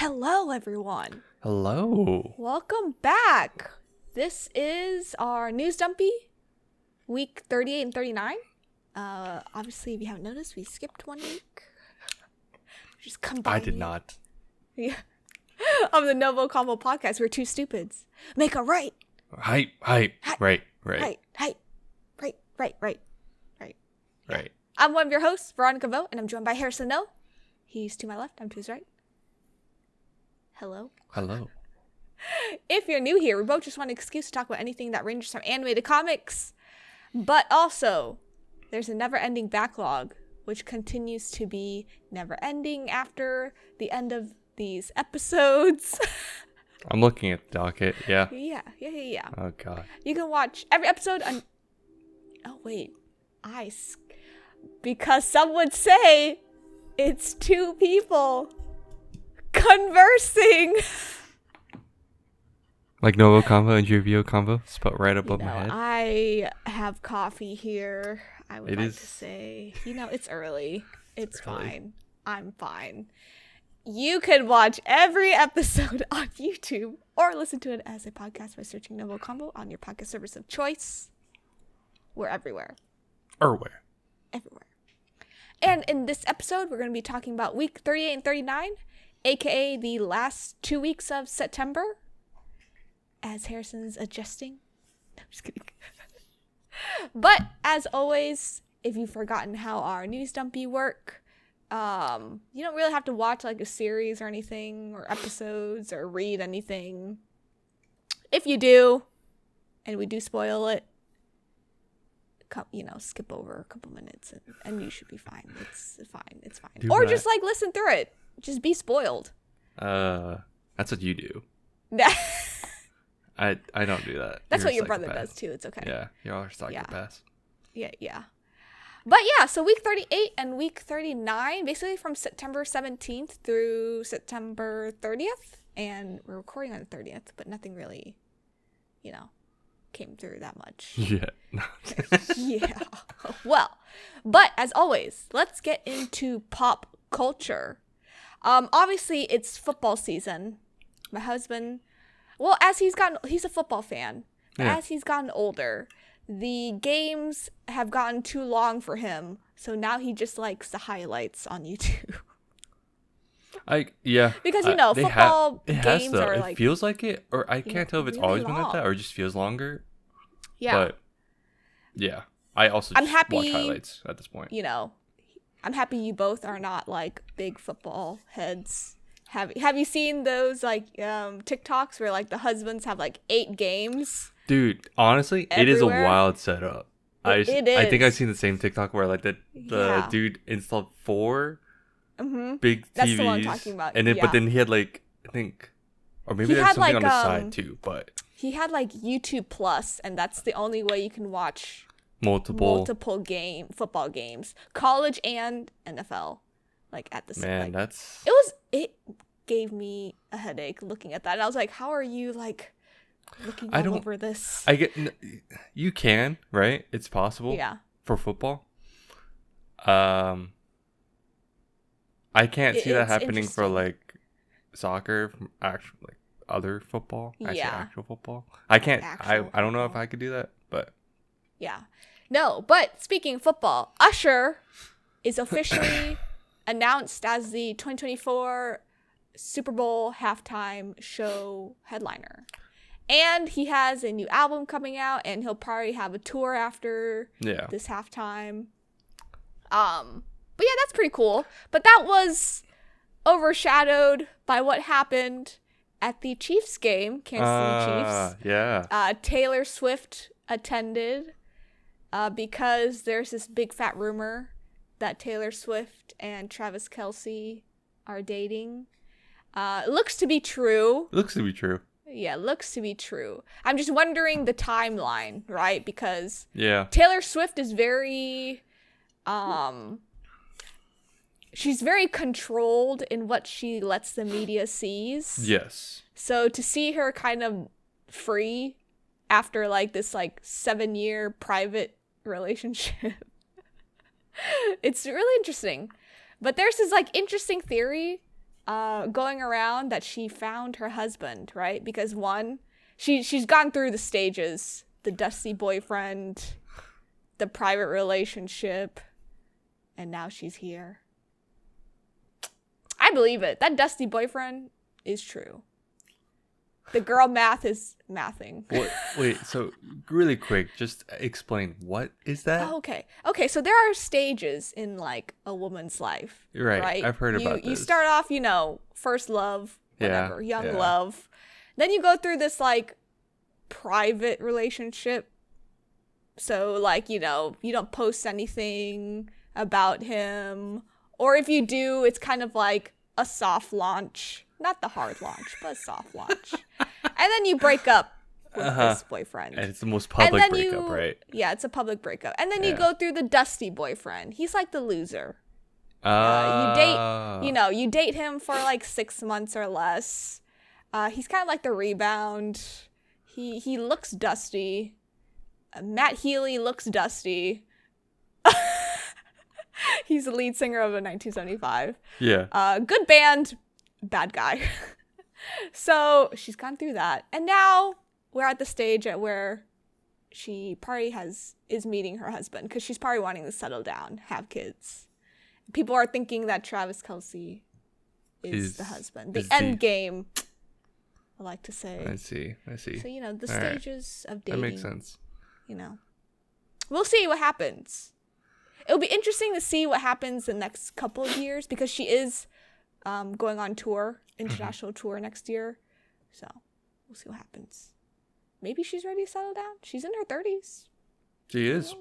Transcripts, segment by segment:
Hello, everyone. Hello. Welcome back. This is our news dumpy, week 38 and 39. Obviously, if you haven't noticed, we skipped 1 week. Just combined. I did not. Yeah. Of the NgoVo Convo podcast, we're two stupids. Make a right. Right. I'm one of your hosts, Veronica Vo, and I'm joined by Harrison No. He's to my left, I'm to his right. Hello. If you're new here, we both just want an excuse to talk about anything that ranges from anime to comics. But also, there's a never-ending backlog, which continues to be never-ending after the end of these episodes. I'm looking at the docket. Yeah. Yeah. Oh God. You can watch every episode on... Oh, wait. Because some would say it's two people conversing. Like NgoVo Convo and NgoVo Convo, spelled right above my head. I have coffee here. I would to say, it's early. It's fine. I'm fine. You can watch every episode on YouTube or listen to it as a podcast by searching NgoVo Convo on your podcast service of choice. We're everywhere. Everywhere. And in this episode, we're going to be talking about week 38 and 39, aka the last 2 weeks of September. As Harrison's adjusting. No, I'm just kidding. But as always, if you've forgotten how our news dumpy work, you don't really have to watch like a series or anything, or episodes, or read anything. If you do, and we do spoil it, skip over a couple minutes and you should be fine. It's fine. Or just listen through it. Just be spoiled. That's what you do. I don't do that. That's what your brother does too. It's okay. Yeah, you're all psychopaths. Yeah. But yeah, so week 38 and week 39, basically from September 17th through September 30th. And we're recording on the 30th, but nothing really, came through that much. Yeah. Yeah. Well, but as always, let's get into pop culture. Obviously, it's football season. My husband... Well, he's a football fan. Yeah. As he's gotten older, the games have gotten too long for him. So now he just likes the highlights on YouTube. Because, football games are it feels like it, or I can't tell if it's really always been like that, or it just feels longer. Yeah. But, yeah. I also watch highlights at this point. I'm happy you both are not, big football heads. Have you seen those TikToks where the husbands have 8 games? Dude, honestly, everywhere? It is a wild setup. It is. I think I've seen the same TikTok where the dude installed 4 big TVs. That's the one I'm talking about. And then but then he had I think, or maybe there's something on the side too. But he had YouTube Plus, and that's the only way you can watch multiple football games, college and NFL. At the same man, it gave me a headache looking at that. And I was like, how are you looking over this? You can, right? It's possible. Yeah. For football. I can't see that happening for soccer, from actual other football. Actual football. I can't. I don't know if I could do that, but yeah. No, but speaking of football, Usher is officially announced as the 2024 Super Bowl halftime show headliner. And he has a new album coming out, and he'll probably have a tour after this halftime. But yeah, that's pretty cool. But that was overshadowed by what happened at the Chiefs game, Kansas City Chiefs. Yeah. Taylor Swift attended because there's this big fat rumor that Taylor Swift and Travis Kelce are dating. It looks to be true. Yeah, looks to be true. I'm just wondering the timeline, right? Because Taylor Swift is very, she's very controlled in what she lets the media sees. Yes. So to see her kind of free after this 7-year private relationship, it's really interesting. But there's this interesting theory going around that she found her husband, right? Because one, she's gone through the stages, the dusty boyfriend, the private relationship, and now she's here. I believe it. That dusty boyfriend is true. The girl math is mathing. What? Wait, so really quick, just explain, what is that? Oh, okay, so there are stages in like a woman's life. Right? I've heard about this. You start off, first love, whatever, young love. Then you go through this like private relationship. So like, you don't post anything about him. Or if you do, it's kind of like a soft launch. Not the hard launch, but a soft launch. And then you break up with this boyfriend. And it's the most public breakup, right? Yeah, it's a public breakup. And then you go through the dusty boyfriend. He's like the loser. You date him for like 6 months or less. He's kind of like the rebound. He looks dusty. Matt Healy looks dusty. He's the lead singer of a 1975. Yeah. Good band, bad guy. So she's gone through that, and now we're at the stage at where she probably is meeting her husband, because she's probably wanting to settle down, have kids. People are thinking that Travis Kelce is the husband, the end game. I like to say. I see. So the stages of dating. That makes sense. We'll see what happens. It'll be interesting to see what happens the next couple of years, because she is going on tour, international tour next year. So we'll see what happens. Maybe she's ready to settle down. She's in her 30s. She is.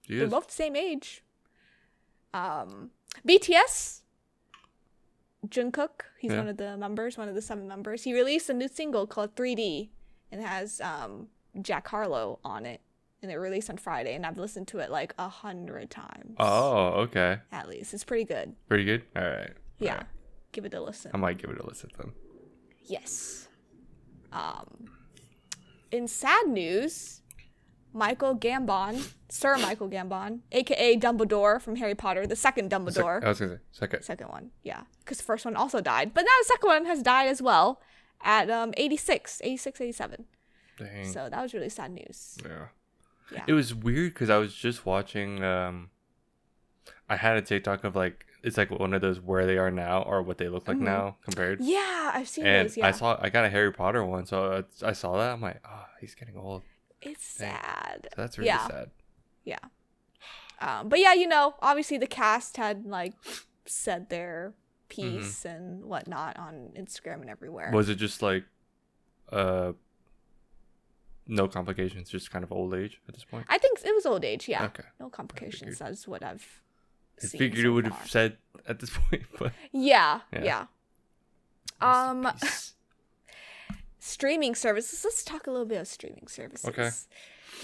They're both the same age. BTS, Jungkook, he's one of the 7 members. He released a new single called 3D, and it has Jack Harlow on it. And it released on Friday, and I've listened to it like 100 times. Oh, okay. At least. It's pretty good. Pretty good? All right. Yeah. All right. Give it a listen. I might give it a listen then. Yes. In sad news, Sir Michael Gambon, a.k.a. Dumbledore from Harry Potter, the second Dumbledore. I was going to say Second one, yeah. Because the first one also died. But now the second one has died as well at 86, 87. Dang. So that was really sad news. Yeah. It was weird because I was just watching, I had a TikTok of like, it's like one of those where they are now or what they look like now compared. Yeah, I've seen and those, yeah. I got a Harry Potter one, so I saw that. I'm like, oh, he's getting old. It's sad. So that's really sad. Yeah. But yeah, obviously the cast had like said their piece and whatnot on Instagram and everywhere. Was it just like, no complications, just kind of old age at this point? I think it was old age, yeah. Okay. No complications. That's what I've seen. I figured it would have said at this point, but yeah. Streaming services. Let's talk a little bit of streaming services. Okay.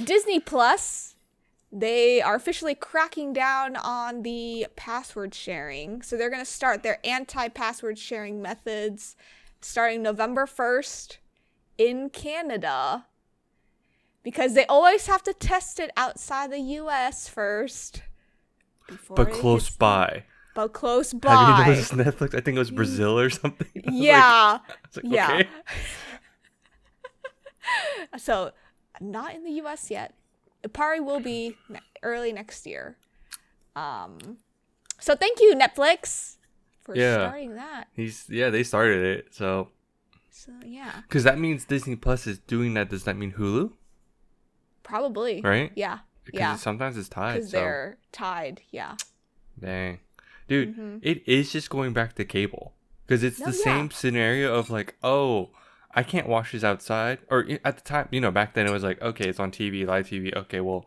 Disney Plus, they are officially cracking down on the password sharing. So they're going to start their anti-password sharing methods starting November 1st in Canada. Because they always have to test it outside the U.S. first. But close by. But close by. Have you noticed Netflix? I think it was Brazil or something. Yeah. Yeah. Okay. So, not in the U.S. yet. It probably will be early next year. So thank you, Netflix, for starting that. They started it. So yeah. Because that means Disney Plus is doing that. Does that mean Hulu? Probably. Right? Yeah. Because sometimes it's tied. Because they're tied, yeah. Dang. Dude, it is just going back to cable. Because it's the same scenario of like, oh, I can't watch this outside. Or at the time, back then it was like, okay, it's on TV, live TV. Okay, well,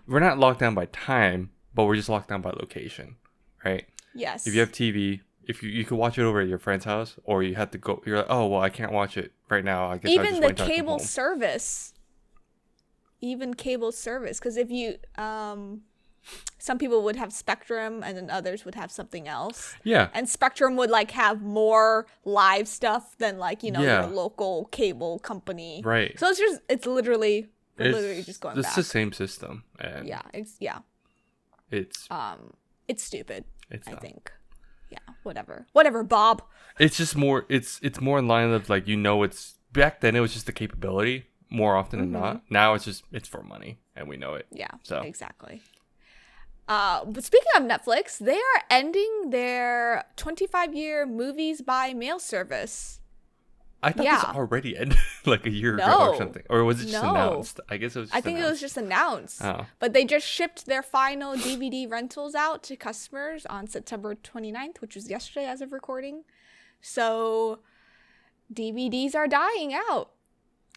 we're not locked down by time, but we're just locked down by location, right? Yes. If you have TV, if you could watch it over at your friend's house, or you have to go, you're like, oh, well, I can't watch it right now. I guess even I'll just the wait till I come cable home. service. Even cable service, because if you some people would have Spectrum and then others would have something else, and Spectrum would like have more live stuff than like your local cable company, right? So it's literally just going back. It's the same system, and it's it's stupid. I think Yeah, whatever, Bob. It's just more. It's more in line of like it's back then. It was just the capability more often than not. Now it's for money, and we know it. Yeah. So exactly. But speaking of Netflix, they are ending their 25-year movies by mail service. I thought this already ended like a year ago or something. Or was it just announced? I guess it was just it was just announced. Oh. But they just shipped their final DVD rentals out to customers on September 29th, which was yesterday as of recording. So DVDs are dying out.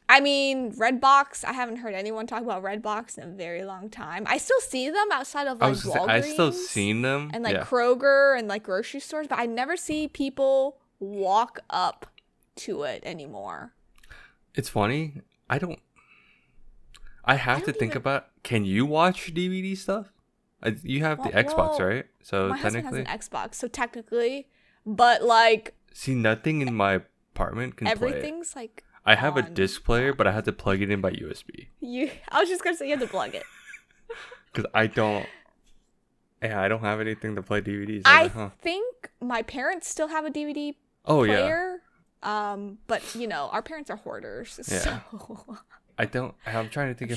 I mean, Redbox, I haven't heard anyone talk about Redbox in a very long time. I still see them outside of like Walgreens. I still seen them. And like Kroger and like grocery stores, but I never see people walk up to it anymore. It's funny. I have to think about, can you watch DVD stuff? You have the Xbox, right? So my husband has an Xbox, so technically, but like... See, nothing in my apartment can play it. Everything's like... I have a disc player, but I had to plug it in by USB. I was just going to say you had to plug it. Because I don't have anything to play DVDs. I think my parents still have a DVD player. Yeah. But, our parents are hoarders. Yeah. So... I'm trying to think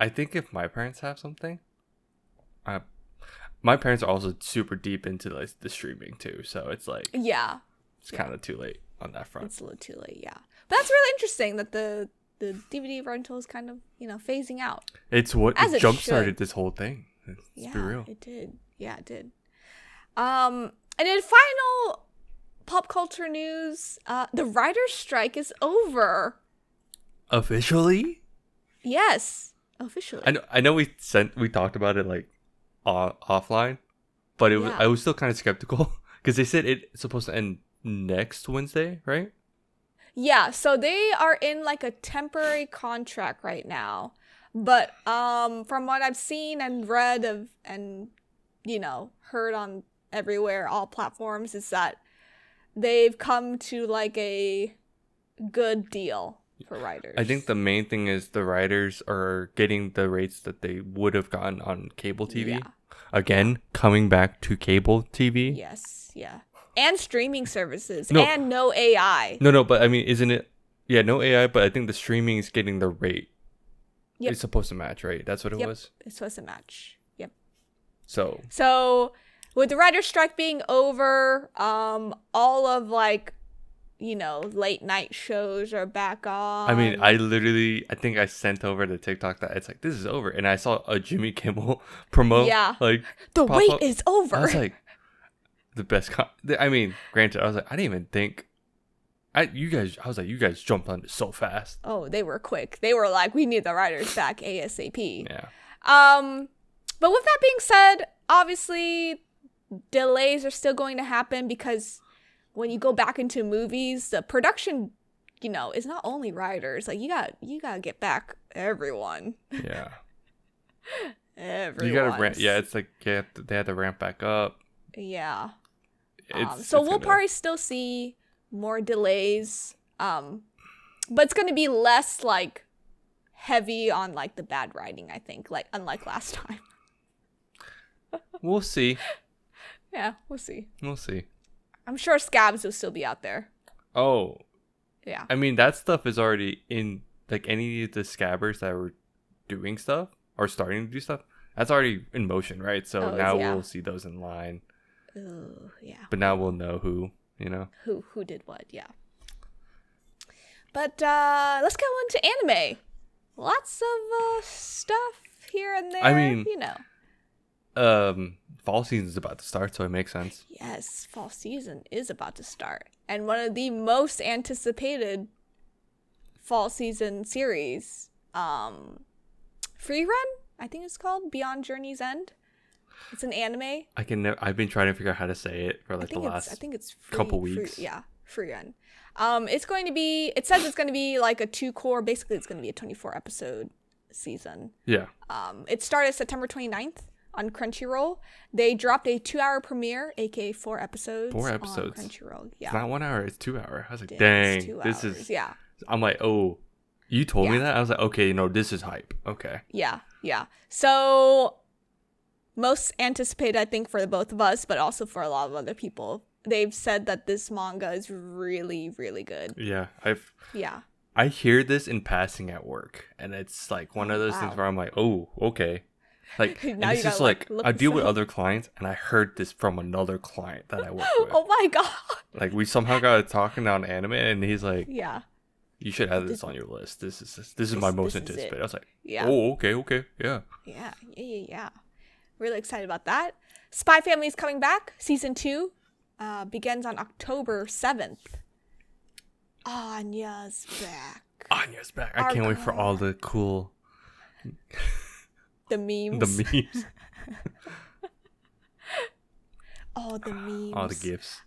I think if my parents have something... my parents are also super deep into like the streaming too. So it's like... Yeah. It's kind of too late on that front. It's a little too late, yeah. But that's really interesting that the DVD rental is kind of, phasing out. It's what jump-started this whole thing. Let's be real. It did. Yeah, it did. And then final pop culture news, the writer's strike is over. Officially? Yes, officially. I know we talked about it like offline, but I was still kind of skeptical because they said it's supposed to end next Wednesday, right? Yeah, so they are in like a temporary contract right now. But from what I've seen and read and heard on everywhere, all platforms, is that they've come to like a good deal for writers. I think the main thing is the writers are getting the rates that they would have gotten on cable TV. Yeah. Again, coming back to cable TV. Yes, yeah. And streaming services and no AI. No, but I mean, isn't it? Yeah, no AI, but I think the streaming is getting the rate. Yep. It's supposed to match, right? That's what it was? It's supposed to match. Yep. So with the writer's strike being over, all of like, late night shows are back on. I mean, I think I sent over the TikTok that it's like, this is over. And I saw a Jimmy Kimmel promo. Yeah. Like, the wait is over. I was like, the best. I mean, granted, I was like, I didn't even think. You guys jumped on it so fast. Oh, they were quick. They were like, we need the writers back ASAP. Yeah. But with that being said, obviously, delays are still going to happen because when you go back into movies, the production, is not only writers. Like you gotta get back everyone. Yeah. Everyone. You gotta ramp. Yeah, it's like they had to ramp back up. Yeah. So we'll probably still see more delays, but it's going to be less like heavy on like the bad writing, I think, like unlike last time. We'll see. Yeah, we'll see. I'm sure Scabs will still be out there. Oh. Yeah. I mean, that stuff is already in, like, any of the scabbers that were doing stuff or starting to do stuff. That's already in motion, right? So now we'll see those in line. Oh, yeah. But now we'll know who, Who did what, yeah. But let's go into anime. Lots of stuff here and there, I mean, fall season is about to start, so it makes sense. Yes, fall season is about to start. And one of the most anticipated fall season series, Free Run, I think it's called, Beyond Journey's End. It's an anime. I've been trying to figure out how to say it for like the last couple weeks. Free Run. It's going to be, it says it's going to be like a 2-core, basically it's going to be a 24 episode season. Yeah. It started September 29th on Crunchyroll. They dropped a 2-hour premiere, aka 4 episodes. 4 episodes. On Crunchyroll. Yeah. It's not 1 hour, it's 2 hour. I was like, dang, this is. Yeah. I'm like, oh, you told me that? I was like, okay, this is hype. Okay. Yeah. So most anticipated, I think, for the both of us, but also for a lot of other people. They've said that this manga is really, really good. Yeah, Yeah. I hear this in passing at work, and it's like one of those things where I'm like, oh, okay. Like, and Now you this is gotta, like, look I deal with this up. other clients, and I heard this from another client that I work with. Oh my god. Like, we somehow got talking on anime, and he's like, Yeah. you should have this on your list. This is my most this is anticipated. it. I was like, Yeah. oh, okay, yeah. Yeah. Really excited about that. Spy Family is coming back. Season 2 begins on October 7th. Anya's back. Anya's back. I can't wait for all the cool... The memes. The memes. Oh, the memes. All the gifts.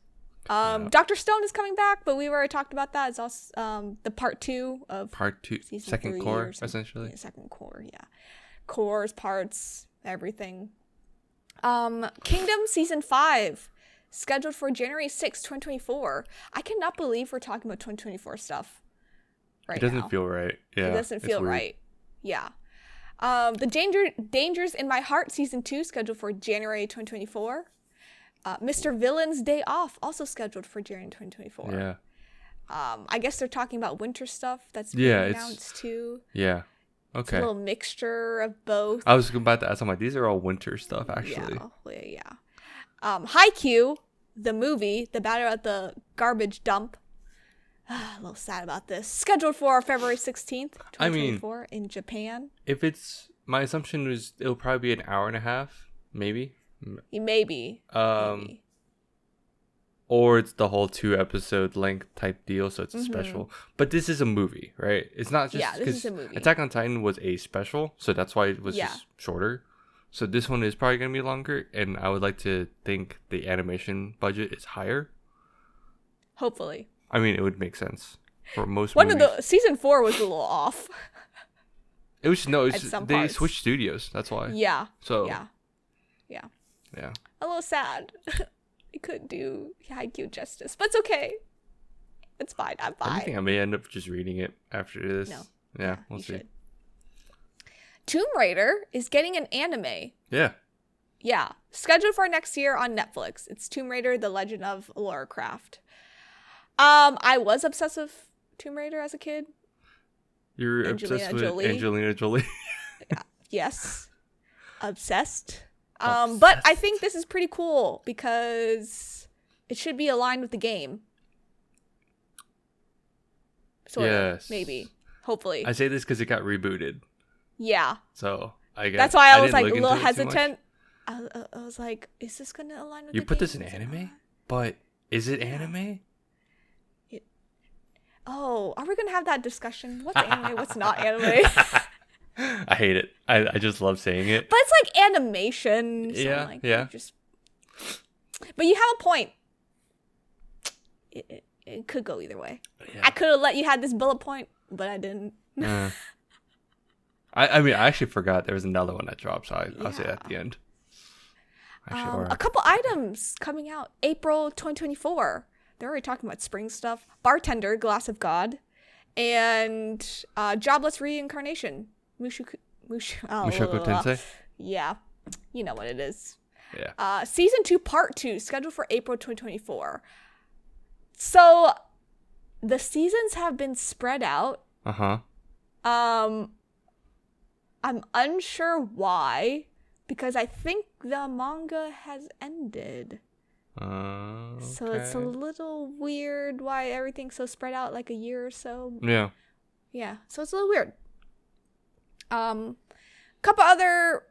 Dr. Stone is coming back, but we've already talked about that. It's also the part 2 of Part 2. season Second 3 core, or something. essentially. Yeah, second core, yeah. Cores, parts, everything. Kingdom season 5, scheduled for January 6th, 2024. I cannot believe we're talking about 2024 stuff right now. It doesn't feel right. Yeah. It doesn't feel right. Yeah. The Dangers in My Heart season 2, scheduled for January 2024. Mr. Villain's Day Off, also scheduled for January 2024. Yeah. I guess they're talking about winter stuff that's being announced too. Yeah. Okay. It's a little mixture of both. I was about to ask, I'm like, these are all winter stuff, actually. Yeah. Haikyuu, the movie, the battle at the garbage dump. A little sad about this. Scheduled for February 16th, 2024 in Japan. If it's, my assumption was it'll probably be an hour and a half, maybe. Maybe. Or it's the whole 2-episode length type deal, so it's a special. But this is a movie, right? It's not just this is a movie. Attack on Titan was a special, so that's why it was just shorter. So this one is probably gonna be longer, and I would like to think the animation budget is higher. Hopefully. I mean, it would make sense for most. One movies. of the season 4 was a little off. It was they parts. switched studios. That's why. Yeah. So. Yeah. A little sad. I couldn't do Haikyuu justice, but it's okay. It's fine. I'm fine. I think I may end up just reading it after this. No. Yeah, we'll see. Should. Tomb Raider is getting an anime. Yeah. Yeah. Scheduled for next year on Netflix. It's Tomb Raider: The Legend of Lara Croft. I was obsessed with Tomb Raider as a kid. You're obsessed with Angelina Jolie. Yeah. Yes. Obsessed. Obsessed. But I think this is pretty cool because it should be aligned with the game. Sort of, maybe. Hopefully. I say this because it got rebooted. Yeah. So I guess that's why I was like a little hesitant. I was like, is this going to align with the game? You put this in anime? But is it anime? Oh, are we going to have that discussion? What's anime? What's not anime? I hate it. I just love saying it. But it's like animation. So yeah, like, yeah. But you have a point. It could go either way. Yeah. I could have let you have this bullet point, but I didn't. I mean, I actually forgot there was another one that dropped, so I'll say that at the end. A couple items coming out April 2024. They're already talking about spring stuff. Bartender, Glass of God, and Jobless Reincarnation. Mushoku Tensei? Yeah. You know what it is. Yeah. Season 2, Part 2, scheduled for April 2024. So, the seasons have been spread out. Uh-huh. I'm unsure why, because I think the manga has ended. Okay. So it's a little weird why everything's so spread out like a year or so. Yeah. Yeah, so it's a little weird. Couple other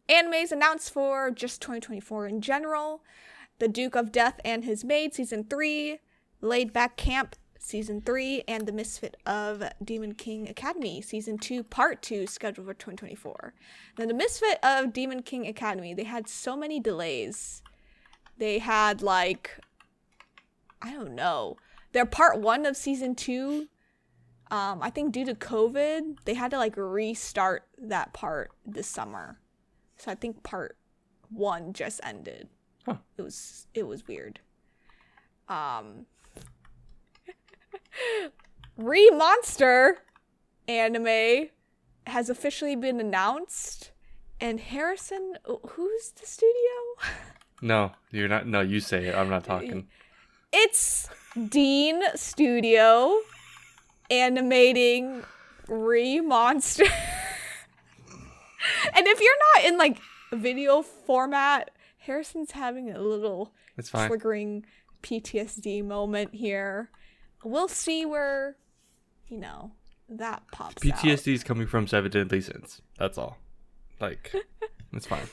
animes announced for just 2024 in general. The Duke of Death and His Maid, Season 3. Laid Back Camp, Season 3. And The Misfit of Demon King Academy, Season 2, Part 2, scheduled for 2024. Now, The Misfit of Demon King Academy, they had so many delays. They had, like, I don't know. Their Part 1 of Season 2, I think due to COVID, they had to, like, restart that part this summer. So I think Part 1 just ended. Huh. It was weird. Monster anime has officially been announced, And Harrison, who's the studio? No, you're not. No, you say it. I'm not talking. It's Dean Studio animating Monster. And if you're not in like video format, Harrison's having a little It's fine. triggering PTSD moment here. We'll see where, that pops out. PTSD is coming from 7 Deadly Sins. That's all. Like, it's fine.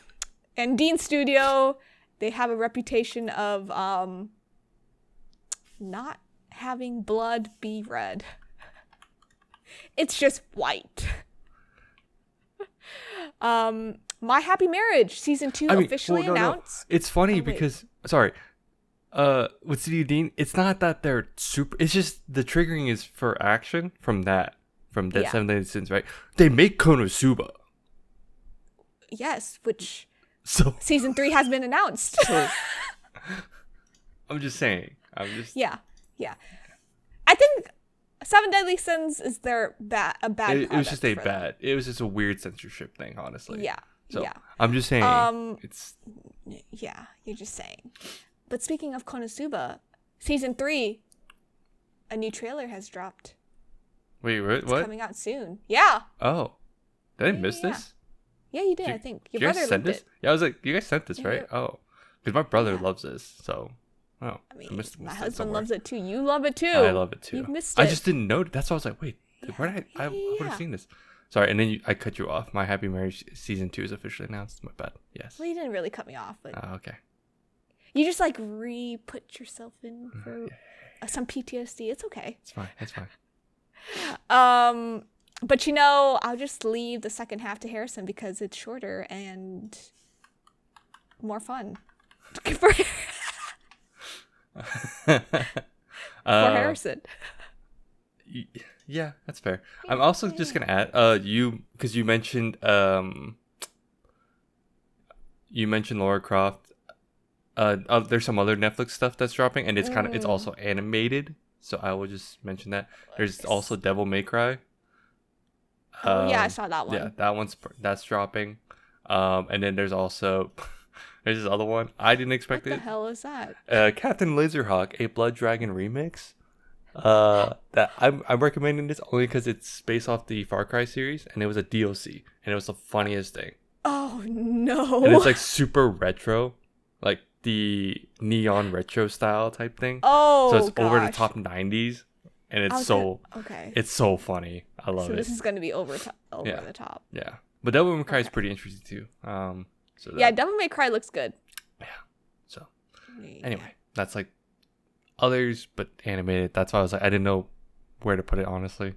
And Dean Studio, they have a reputation of not having blood be red. It's just white. My Happy Marriage season 2 officially announced. No. It's funny because with Studio Dean, it's not that they're super. It's just the triggering is for action from Dead 7 Deadly Sins, right? They make Konosuba. Yes, which so season 3 has been announced. So, I'm just saying. Yeah. I think 7 Deadly Sins is a bad. It was just It was just a weird censorship thing, honestly. Yeah. So I'm just saying. It's. Yeah, you're just saying. But speaking of Konosuba, season 3, a new trailer has dropped. Wait, what? It's coming out soon. Yeah. Oh, did I miss this? Yeah, you did. I think your brother brother sent loved this. it. Yeah, I was like, you guys sent this, right? Oh, because my brother loves this. So, I mean, missed my it husband somewhere. loves it too. You love it too. I love it too. You've missed it. I just didn't know. That's why I was like, wait, where did I would have seen this. Sorry, and then I cut you off. My Happy Marriage season 2 is officially announced. My bad. Yes. Well, you didn't really cut me off, but Okay. you just like put yourself in for some PTSD. It's okay. It's fine. It's fine. But I'll just leave the second half to Harrison because it's shorter and more fun for Harrison. Yeah, that's fair. I'm also just gonna add because you mentioned Lara Croft. There's some other Netflix stuff that's dropping, and it's also animated. So I will just mention that. There's also Devil May Cry. I saw that one. Yeah, that's dropping. And then there's also there's this other one. I didn't expect it. What the hell is that? Captain Laserhawk, a Blood Dragon remix. That I'm recommending this only because it's based off the Far Cry series, and it was a DLC, and it was the funniest thing. Oh no! And it's like super retro, like the neon retro style type thing. Oh, so it's over the top 90s, and it's it's so funny. I love it. So this is gonna be over the top. Yeah, but Devil May Cry is pretty interesting too. Devil May Cry looks good. Yeah. So anyway, that's like others, but animated. That's why I was like, I didn't know where to put it, honestly.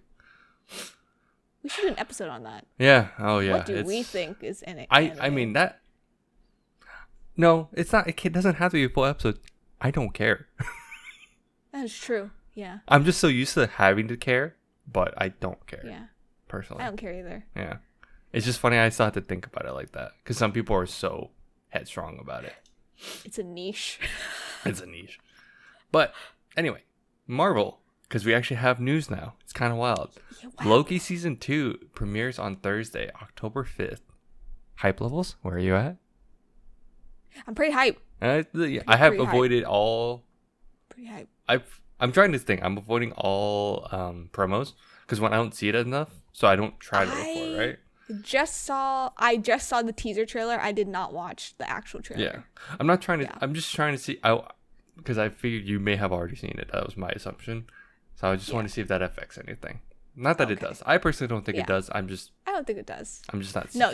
We should do an episode on that. Yeah. Oh yeah. What do we think is in it? I mean that. No, it's not. It doesn't have to be a full episode. I don't care. That is true. Yeah. I'm just so used to having to care, but I don't care. Yeah. Personally. I don't care either. Yeah. It's just funny I still have to think about it like that. Because some people are so headstrong about it. It's a niche. It's a niche. But anyway, Marvel. Because we actually have news now. It's kind of wild. Yeah, wow. Loki Season 2 premieres on Thursday, October 5th. Hype levels? Where are you at? I'm pretty hype. I have avoided all... Pretty hype. I'm trying this thing. I'm avoiding all promos. Because when I don't see it enough, so I don't try to look for it, right? I just saw the teaser trailer. I did not watch the actual trailer. Yeah. I'm not trying to... Yeah. I'm just trying to see... Because I figured you may have already seen it. That was my assumption. So I just want to see if that affects anything. Not that it does. I personally don't think it does. I don't think it does. I'm just not seeking. No,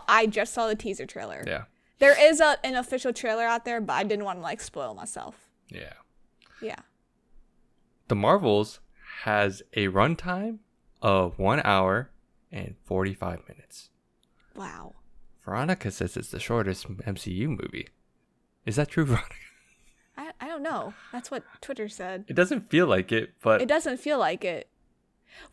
I just saw the teaser trailer. Yeah. There is an official trailer out there, but I didn't want to spoil myself. Yeah. Yeah. The Marvels has a runtime of 1 hour and 45 minutes. Wow. Veronica says it's the shortest MCU movie. Is that true, Veronica? I don't know. That's what Twitter said. It doesn't feel like it, but... It doesn't feel like it.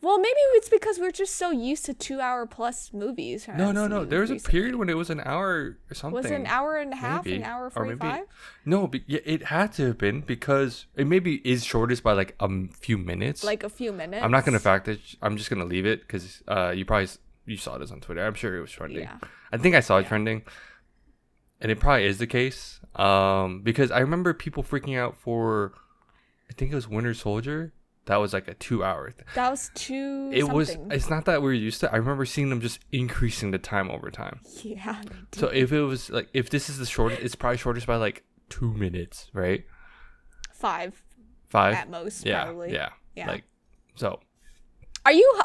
Well, maybe it's because we're just so used to 2-hour plus movies. No. There was a period when it was an hour or something. Was it an hour and a half? Maybe. An hour 45? No, but it had to have been because it maybe is shortest by like a few minutes. Like a few minutes? I'm not going to fact it. I'm just going to leave it because you probably you saw this on Twitter. I'm sure it was trending. Yeah. I think I saw it trending, and it probably is the case. Because I remember people freaking out for, I think it was Winter Soldier. That was like a 2-hour thing. That was two. It was. something. It's not that we're used to. I remember seeing them just increasing the time over time. Yeah. So if it was like, if this is the shortest, it's probably shortest by like 2 minutes, right? 5 at most. Yeah, Probably. yeah. Like, so.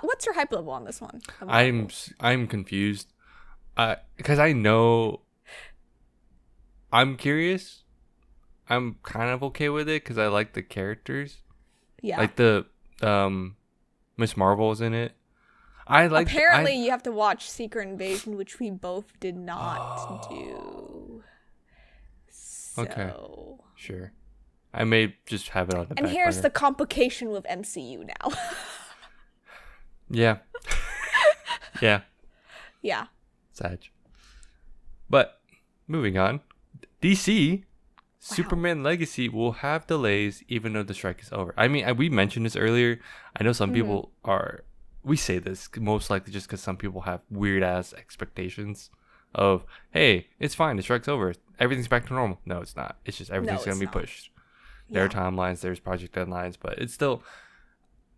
What's your hype level on this one? I'm confused, because I know. I'm curious. I'm kind of okay with it because I like the characters. Yeah. Like the Miss Marvel's in it. Apparently, you have to watch Secret Invasion, which we both did not do. So. Okay. Sure. I may just have it on the back And here's burner. the complication with MCU now. Yeah. Yeah. Yeah. Sad. But moving on, DC Superman Legacy will have delays even though the strike is over. I mean, we mentioned this earlier. I know some people we say this most likely just because some people have weird ass expectations of, hey, it's fine, the strike's over, everything's back to normal. No, it's not. It's just everything's gonna be pushed. There are timelines, there's project deadlines, but it's still,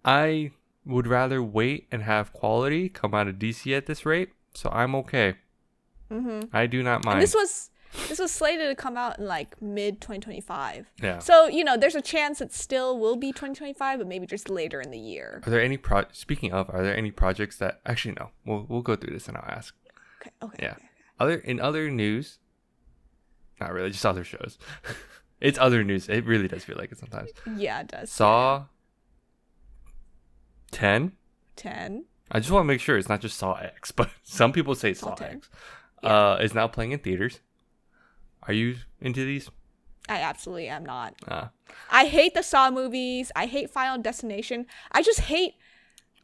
I would rather wait and have quality come out of DC at this rate, so I'm okay. I do not mind. And this was slated to come out in like mid 2025. Yeah. So, there's a chance it still will be 2025, but maybe just later in the year. Are there any speaking of, are there any projects that actually no? We'll go through this and I'll ask. Okay. Yeah. In other news, not really, just other shows. It's other news. It really does feel like it sometimes. Yeah, it does. Saw 10. 10. I just want to make sure it's not just Saw X, but some people say Saw 10. X. Yeah. Is now playing in theaters. Are you into these? I absolutely am not. I hate the Saw movies. I hate Final Destination. I hate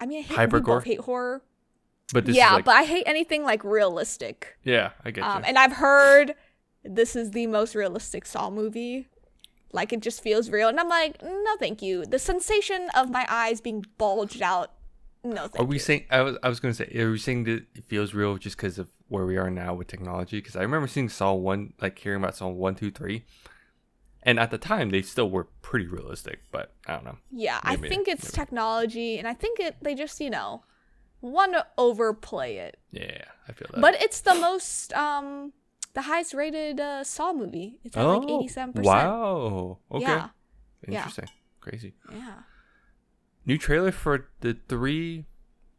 we both hate horror. But this but I hate anything like realistic. Yeah, I get you. And I've heard this is the most realistic Saw movie. Like, it just feels real. And I'm like, no, thank you. The sensation of my eyes being bulged out, no, thank you. Are we saying, I was going to say, are we saying that it feels real just because of where we are now with technology? Because I remember seeing Saw 1, like hearing about Saw 1, 2, 3. And at the time, they still were pretty realistic, but I don't know. Yeah, maybe, I think it's technology, and I think they just, want to overplay it. Yeah, I feel that. But it's the most, the highest rated Saw movie. It's at like 87%. Wow. Okay. Yeah. Interesting. Crazy. Yeah. New trailer for the 3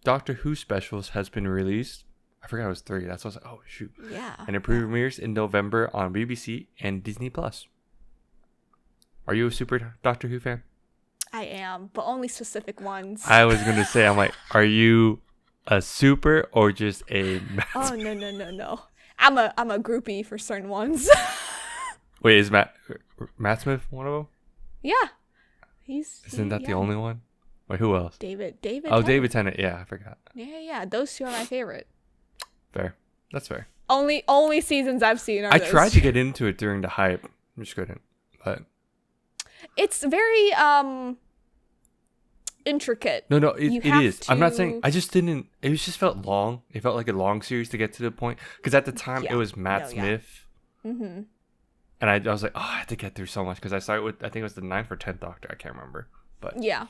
Doctor Who specials has been released. I forgot it was 3. That's what I was like, oh, shoot. Yeah. And it premieres in November on BBC and Disney+. Are you a super Doctor Who fan? I am, but only specific ones. I was going to say, I'm like, are you a super or just a Matt Oh, no. I'm a groupie for certain ones. Wait, is Matt Smith one of them? Yeah. Isn't that the only one? Wait, who else? David. Oh, Tennant. David Tennant. Yeah, I forgot. Yeah. Those two are my favorite. Fair. That's fair. Only seasons I've seen are I those tried two. to get into it during the hype. I just couldn't. But it's very intricate. No, it is. I'm not saying. to- I just didn't. It just felt long. It felt like a long series to get to the point. Because at the time it was Matt Smith. Mm-hmm. And I was like, oh, I had to get through so much because I started with, I think it was the 9th or 10th Doctor. I can't remember. But Yeah.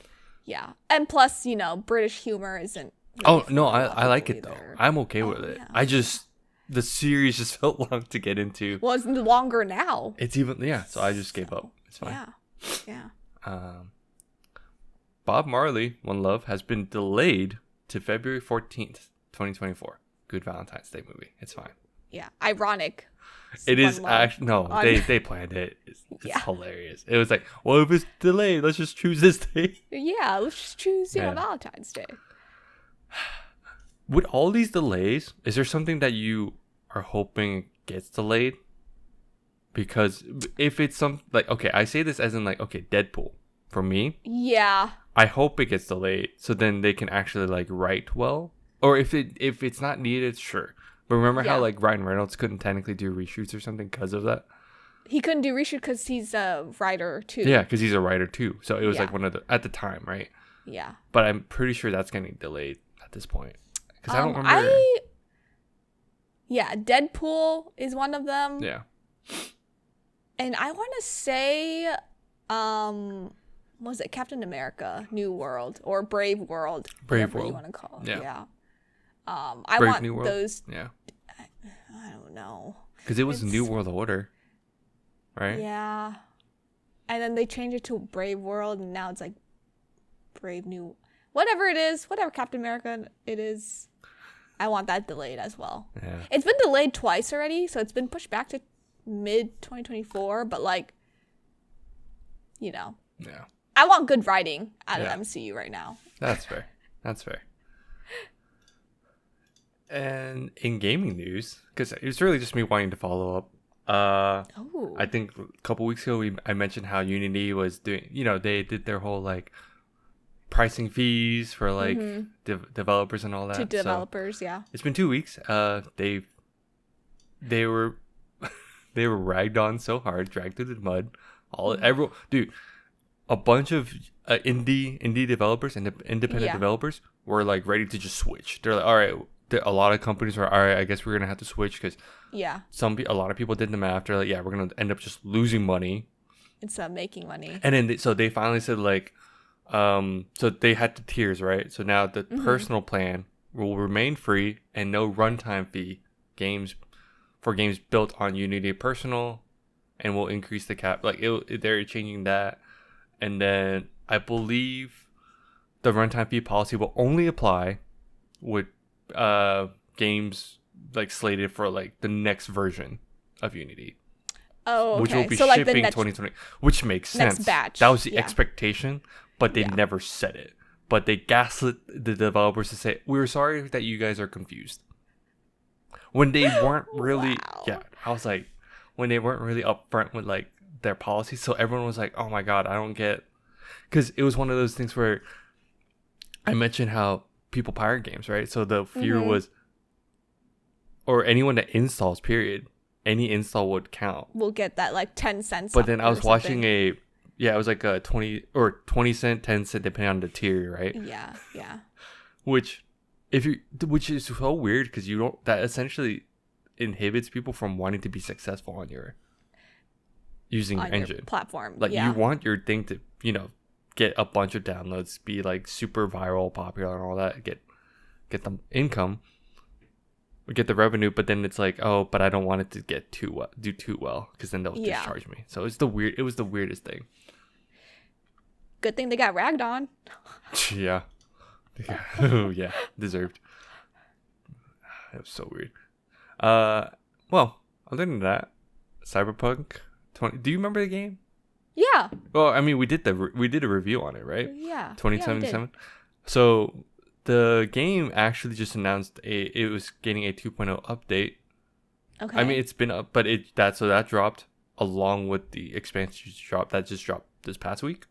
And plus, British humor isn't. oh no, I like it though. either. I'm okay with it. Yeah. I just the series just felt long to get into. Well, it's longer now. It's even so I just gave up. It's fine. Yeah. Bob Marley, One Love, has been delayed to February 14th, 2024. Good Valentine's Day movie. It's fine. Yeah. Ironic. It is One Love actually no. on- They planned it. It's hilarious. It was like, well, if it's delayed, let's just choose this day. Yeah. Let's just choose, Yeah. Valentine's Day. With all these delays, is there something that you are hoping gets delayed? Because if it's okay, I say this as in okay, Deadpool. For me, Yeah. I hope it gets delayed so then they can actually write well. Or if it's not needed, sure. But remember how Ryan Reynolds couldn't technically do reshoots or something because of that? He couldn't do reshoot because he's a writer too. Yeah, because he's a writer too. So it was Yeah. one of the at the time, right? Yeah. But I'm pretty sure that's getting delayed at this point. Because I don't remember. Yeah, Deadpool is one of them. Yeah. And I want to say, what was it, Captain America, New World, or Brave World, whatever you want to call it. Yeah. I Brave want New World? those. Yeah. I don't know. Because it was New World Order, right? Yeah. And then they changed it to Brave World, and now it's like Brave New, whatever it is, whatever Captain America it is. I want that delayed as well. Yeah. It's been delayed twice already, so it's been pushed back to mid 2024. But like, you know, I want good writing out of MCU right now. That's fair. That's fair. And in gaming news, because it's really just me wanting to follow up. I think a couple weeks ago I mentioned how Unity was doing. They did their whole like pricing fees for like developers and all that. To developers, yeah. It's been 2 weeks. They were they were ragged on so hard, dragged through the mud. Dude, a bunch of indie developers and independent developers were like ready to just switch. They're like, all right. A lot of companies were all right. I guess we're gonna have to switch because a lot of people did the math. They're like, we're gonna end up just losing money instead of making money. And then so they finally said like. So they had the tiers, right? So now the personal plan will remain free and no runtime fee for games built on Unity Personal, and will increase the cap. Like they're changing that, and then I believe the runtime fee policy will only apply with games like slated for like the next version of Unity. Oh, okay. Which will be so shipping like the 2020, which makes sense. Next batch. That was the expectation. But they never said it. But they gaslit the developers to say, we're sorry that you guys are confused. When they weren't really... Wow. I was like... When they weren't really upfront with like their policies. So everyone was like, oh my God, I don't get... Because it was one of those things where I mentioned how people pirate games, right? So the fear was... Or anyone that installs, period. Any install would count. We'll get that like 10 cents. But then I was watching it was like a 20 cent, 10 cent, depending on the tier, right? Yeah. Which is so weird because that essentially inhibits people from wanting to be successful on your using your engine platform. Like you want your thing to, get a bunch of downloads, be like super viral, popular, and all that, get the income, get the revenue. But then it's like, oh, but I don't want it to do too well because then they'll discharge me. So it was the weirdest thing. Good thing they got ragged on. Yeah. Oh, yeah. Deserved. It was so weird. Well, other than that, Cyberpunk 20. Do you remember the game? Yeah. Well, I mean, we did a review on it, right? Yeah. 2077. So the game actually just announced it was getting a 2.0 update. Okay. I mean, it's been up, but that dropped along with the expansion drop that just dropped this past week.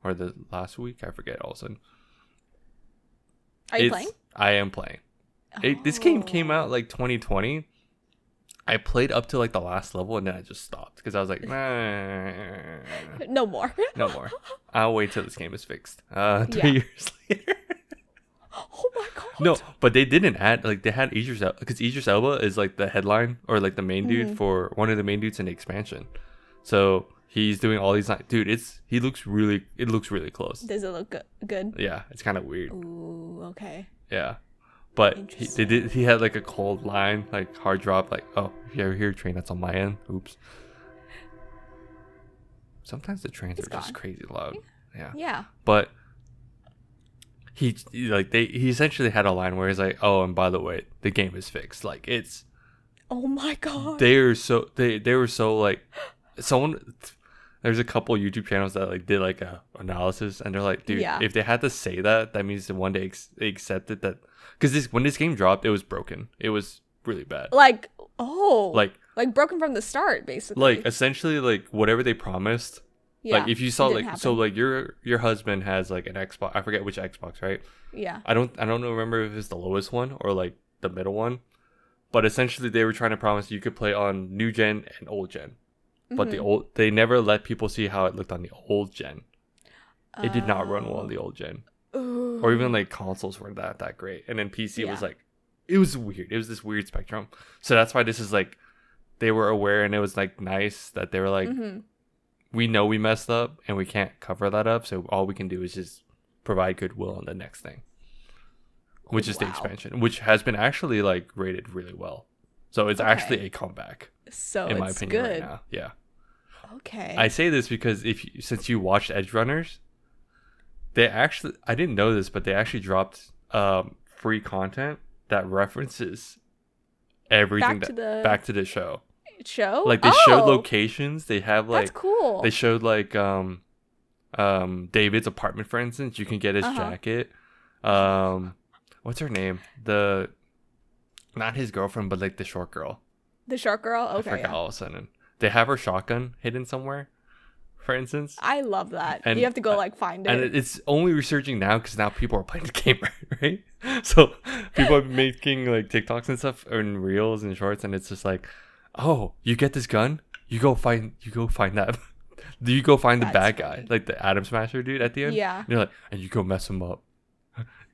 Or the last week, I forget all of a sudden. Are you playing? I am playing. This game came out like 2020. I played up to like the last level and then I just stopped because I was like, no more. No more. I'll wait till this game is fixed. 3 years later. Oh my God. No, but they didn't add, like, they had Idris Elba because Idris Elba is like the headline or like the main dude for one of the main dudes in the expansion. So he's doing all these dude. It looks really close. Does it look good? Yeah, it's kind of weird. Ooh, okay. Yeah, but he had like a cold line, like hard drop, like, oh, if you ever hear a train that's on my end, oops. Sometimes the trains are just crazy loud. Yeah. But he essentially had a line where he's like, oh, and by the way, the game is fixed. Like it's. Oh my God. They were so like someone. There's a couple YouTube channels that like did like a analysis, and they're like, dude, if they had to say that means that one day they accepted that, because when this game dropped, it was broken. It was really bad. Like broken from the start, basically. Like essentially, like whatever they promised. Yeah, like if you saw like happen. So like your husband has like an Xbox. I forget which Xbox, right? Yeah. I don't remember if it's the lowest one or like the middle one, but essentially they were trying to promise you could play on new gen and old gen. But they never let people see how it looked on the old gen. It did not run well on the old gen. Ooh. or even like consoles weren't that great, and then PC was like, it was weird. It was this weird spectrum. So that's why this is like, they were aware, and it was like nice that they were like, we know we messed up and we can't cover that up, so all we can do is just provide goodwill on the next thing, which is the expansion, which has been actually like rated really well. So it's actually a comeback. So in my opinion, right now, yeah. Okay. I say this because since you watched Edge Runners, they actually, I didn't know this, but they actually dropped free content that references everything back to the show. Like they showed locations. They have like, that's cool. They showed like David's apartment, for instance. You can get his jacket. What's her name? Not his girlfriend, but like the short girl. The short girl? Okay. I forgot all of a sudden. They have her shotgun hidden somewhere, for instance. I love that. And you have to go like find it. And it's only resurging now because now people are playing the game, right? So people are making like TikToks and stuff and reels and shorts, and it's just like, oh, you get this gun, you go find that. Do you go find the bad guy, like the Atom Smasher dude at the end? Yeah. And you're like, and you go mess him up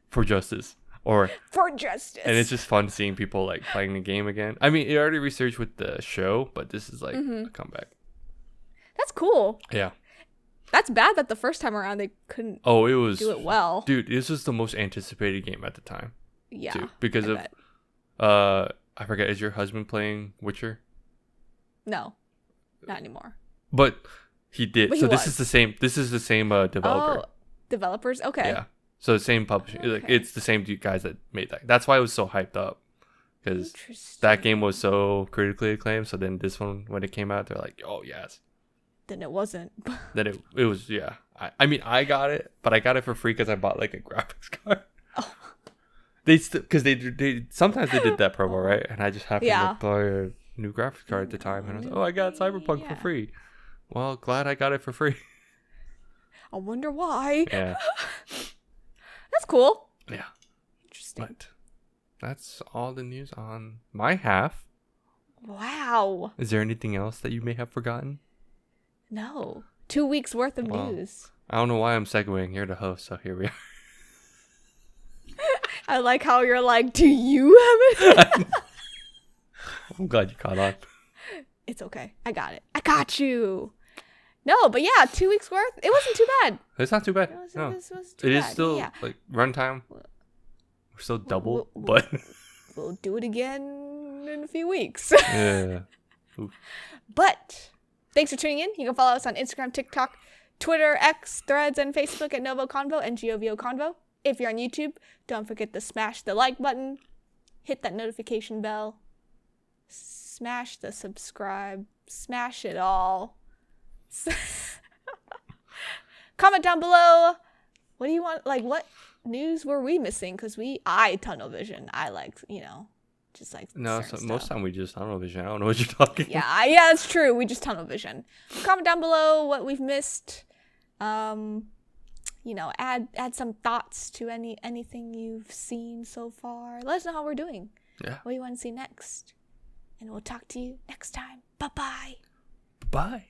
for justice. Or for justice. And it's just fun seeing people like playing the game again. I mean, it already researched with the show, but this is like a comeback. That's cool. Yeah. That's bad that the first time around they couldn't do it well. Dude, this was the most anticipated game at the time. Yeah. Too, because I forget, is your husband playing Witcher? No. Not anymore. But he did. But so this is the same developer. Oh, developers? Okay. Yeah. So the same publisher, like it's the same guys that made that. That's why it was so hyped up, because that game was so critically acclaimed. So then this one, when it came out, they're like, "Oh yes." Then it wasn't. Then it was I mean I got it, but I got it for free because I bought like a graphics card. Oh. Because they sometimes they did that promo, right? And I just happened to buy a new graphics card at the time, and I was like, "Oh, I got Cyberpunk for free." Well, glad I got it for free. I wonder why. Yeah. That's cool. Yeah. Interesting. But that's all the news on my half. Wow. Is there anything else that you may have forgotten? No. 2 weeks worth of news. I don't know why I'm segueing. You're the host, so here we are. I like how you're like, do you have it? I'm glad you caught on. It's okay. I got it. I got you. No, but yeah, 2 weeks worth. It wasn't too bad. It's not too bad. It no. was it is still like runtime. We're still double, but we'll do it again in a few weeks. Yeah. Oof. But thanks for tuning in. You can follow us on Instagram, TikTok, Twitter, X, Threads, and Facebook at NgoVo Convo and NgoVo Convo. If you're on YouTube, don't forget to smash the like button, hit that notification bell, smash the subscribe, smash it all. Comment down below. What do you want? Like, what news were we missing? Because I tunnel vision. I like, just like most time we just tunnel vision. I don't know what you're talking. Yeah, it's true. We just tunnel vision. Comment down below what we've missed. Add some thoughts to anything you've seen so far. Let us know how we're doing. Yeah. What do you want to see next? And we'll talk to you next time. Bye-bye. Bye.